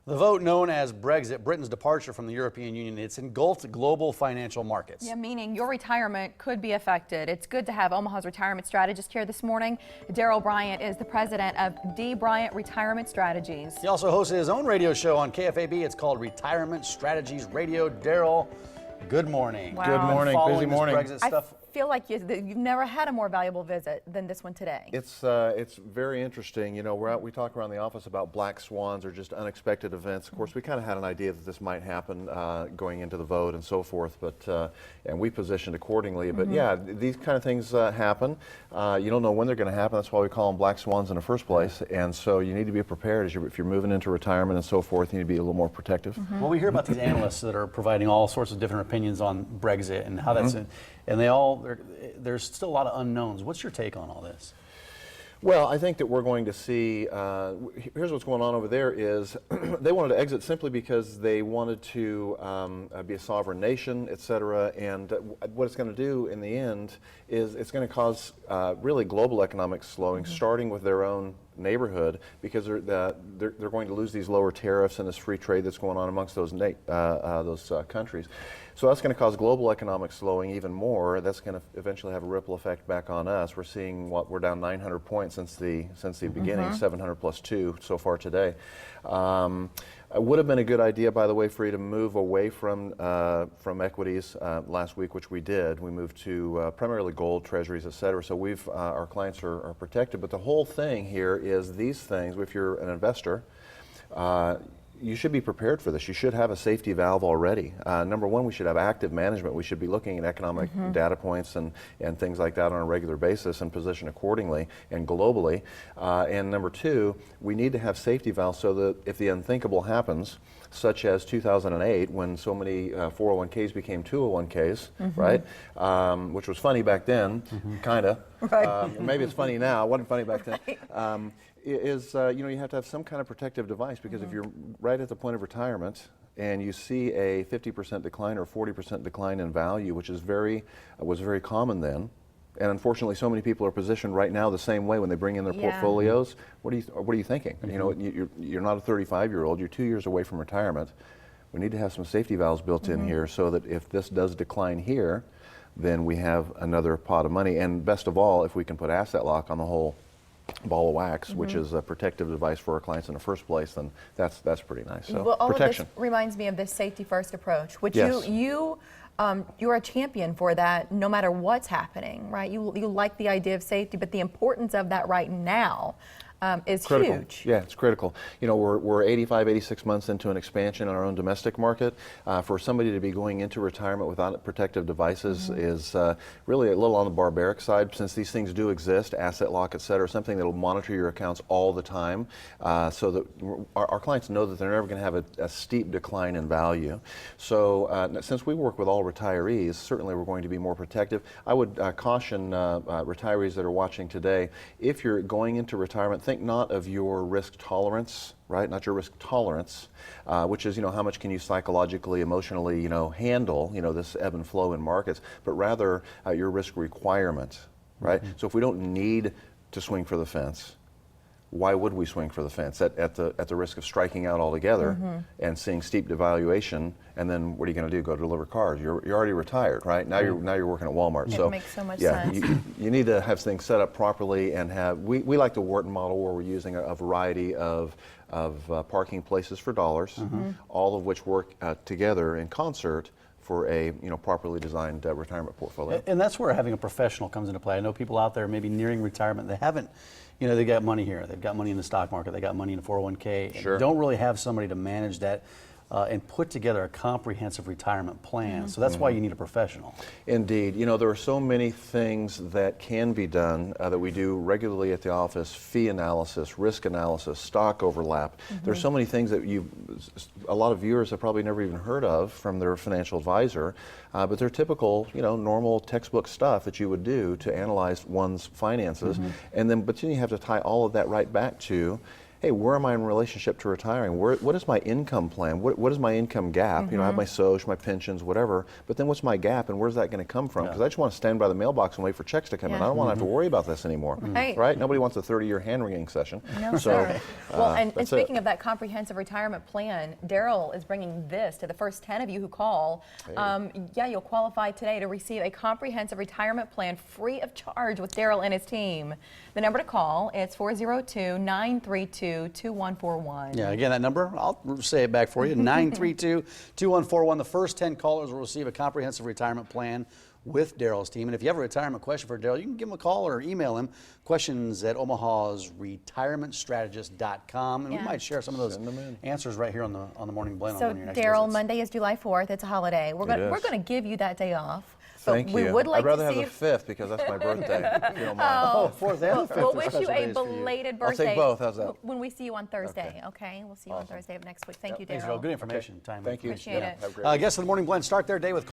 The vote known as Brexit, Britain's departure from the European Union, it's engulfed global financial markets. Yeah, meaning your retirement could be affected. It's good to have Omaha's retirement strategist here this morning. Darrell Bryant is the president of D. Bryant Retirement Strategies. He also hosted his own radio show on KFAB. It's called Retirement Strategies Radio. Darrell, good morning. Wow. Good morning. Busy morning. Brexit stuff. I feel like you've never had a more valuable visit than this one today. It's very interesting. You know, we talk around the office about black swans or just unexpected events. Of course, we kind of had an idea that this might happen going into the vote and so forth, but and we positioned accordingly. But yeah, these kind of things happen. You don't know when they're going to happen. That's why we call them black swans in the first place. And so you need to be prepared if you're moving into retirement and so forth. You need to be a little more protective. Well, we hear about these analysts that are providing all sorts of different opinions on Brexit and how that's, and there's still a lot of unknowns. What's your take on all this? Well, I think that we're going to see, here's what's going on over there is they wanted to exit simply because they wanted to be a sovereign nation, et cetera, and what it's going to do in the end is it's going to cause really global economic slowing, starting with their own neighborhood, because they're going to lose these lower tariffs and this free trade that's going on amongst those countries. So that's going to cause global economic slowing even more. That's going to eventually have a ripple effect back on us. We're seeing we're down 900 points since the beginning, 700 plus 2 so far today. It would have been a good idea, by the way, for you to move away from equities last week, which we did. We moved to primarily gold, treasuries, et cetera. So our clients are protected. But the whole thing here is these things. If you're an investor, you should be prepared for this. You should have a safety valve already. Number one, we should have active management. We should be looking at economic data points and things like that on a regular basis and position accordingly and globally. And number two, we need to have safety valves so that if the unthinkable happens, such as 2008 when so many 401ks became 201ks, right? Which was funny back then, kind of. Right. Maybe it's funny now. It wasn't funny back then. You have to have some kind of protective device, because if you're right at the point of retirement and you see a 50% decline or 40% decline in value, which was very common then, and unfortunately so many people are positioned right now the same way when they bring in their portfolios. What are you thinking? You know, you're not a 35-year-old. You're 2 years away from retirement. We need to have some safety valves built in here so that if this does decline here, then we have another pot of money. And best of all, if we can put asset lock on the whole ball of wax, which is a protective device for our clients in the first place, then that's pretty nice. So well, all protection. of this reminds me of this safety first approach, which yes. you're a champion for that no matter what's happening, right? You like the idea of safety, but the importance of that right now is critical. huge. Yeah, it's critical. You know, we're 85, 86 months into an expansion in our own domestic market. For somebody to be going into retirement without protective devices is really a little on the barbaric side, since these things do exist, asset lock, et cetera, something that will monitor your accounts all the time, so that our clients know that they're never going to have a steep decline in value. So since we work with all retirees, certainly we're going to be more protective. I would caution retirees that are watching today, if you're going into retirement, think not of your risk tolerance, right? Not your risk tolerance, which is, how much can you psychologically, emotionally, handle, this ebb and flow in markets, but rather your risk requirement, right? So if we don't need to swing for the fence, why would we swing for the fence at the risk of striking out altogether and seeing steep devaluation? And then what are you going to do? Go deliver cars? You're already retired, right? Now you're working at Walmart. It so makes so much yeah, sense. you need to have things set up properly and have. We like the Wharton model, where we're using a variety of parking places for dollars, all of which work together in concert for a properly designed retirement portfolio. And that's where having a professional comes into play. I know people out there maybe nearing retirement, they haven't, they got money here, they've got money in the stock market, they got money in a 401k, Sure. and don't really have somebody to manage that and put together a comprehensive retirement plan. So that's why you need a professional. Indeed. There are so many things that can be done that we do regularly at the office: fee analysis, risk analysis, stock overlap. There's so many things that a lot of viewers have probably never even heard of from their financial advisor, but they're typical, normal textbook stuff that you would do to analyze one's finances. But then you have to tie all of that right back to, hey, where am I in relationship to retiring? What is my income plan? What is my income gap? You know, I have my social, my pensions, whatever, but then what's my gap and where's that going to come from? Because I just want to stand by the mailbox and wait for checks to come in. I don't want to have to worry about this anymore, right? Nobody wants a 30-year hand-wringing session. No, sir. Well, and speaking of that comprehensive retirement plan, Darrell is bringing this to the first 10 of you who call. Yeah, you'll qualify today to receive a comprehensive retirement plan free of charge with Darrell and his team. The number to call, it's 402-932-2141. Yeah, again, that number, I'll say it back for you, 932-2141. The first 10 callers will receive a comprehensive retirement plan with Darrell's team. And if you have a retirement question for Darrell, you can give him a call or email him. Questions at omahasretirementstrategist.com. And we might share some of those answers right here on the Morning Blend. So, on your next Darrell, visits. Monday is July 4th. It's a holiday. We're going to give you that day off. Thank we you. would like I'd rather to see have the 5th because that's my birthday. If you don't mind. Oh, 4th and the 5th. We'll are wish special you a days for you. belated I'll birthday. take both. How's that? When we see you on Thursday, okay? We'll see you on Thursday of next week. Thank you, Thanks, Darrell. Joe. Good information. Time. Thank you. Appreciate it. Have a great Guests of the Morning Blend start their day with